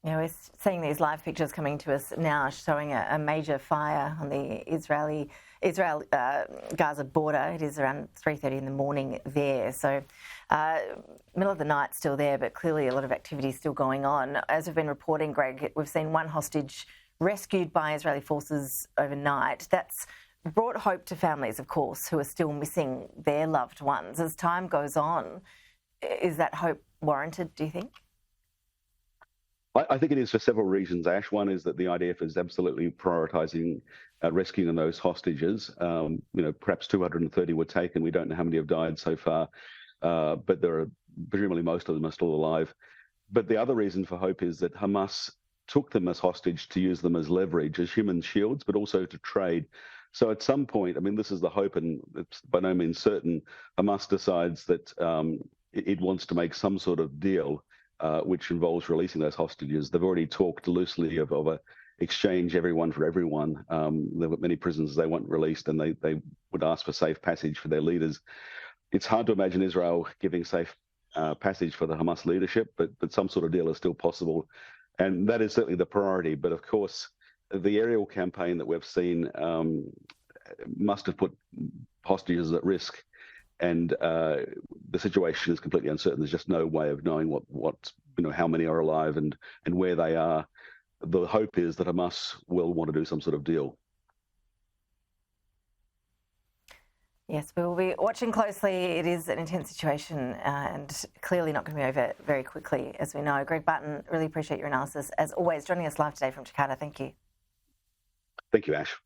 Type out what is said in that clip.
We're seeing these live pictures coming to us now showing a major fire on the Israel-Gaza border. It is around 3:30 in the morning there. So middle of the night still there, but clearly a lot of activity still going on. As we've been reporting, Greg, we've seen one hostage rescued by Israeli forces overnight. That's brought hope to families, of course, who are still missing their loved ones. As time goes on, is that hope warranted, do you think? I think it is for several reasons, Ash. One is that the IDF is absolutely prioritising rescuing those hostages. Perhaps 230 were taken. We don't know how many have died so far, but presumably most of them are still alive. But the other reason for hope is that Hamas took them as hostage to use them as leverage, as human shields, but also to trade. So at some point, this is the hope, and it's by no means certain, Hamas decides that it wants to make some sort of deal which involves releasing those hostages. They've already talked loosely of a exchange everyone for everyone. There were many prisoners they want released, and they would ask for safe passage for their leaders. It's hard to imagine Israel giving safe passage for the Hamas leadership, but some sort of deal is still possible. And that is certainly the priority. But of course, the aerial campaign that we've seen must have put hostages at risk. And the situation is completely uncertain. There's just no way of knowing how many are alive and where they are. The hope is that Hamas will want to do some sort of deal. Yes, we will be watching closely. It is an intense situation and clearly not going to be over very quickly, as we know. Greg Barton, really appreciate your analysis. As always, joining us live today from Jakarta. Thank you. Thank you, Ash.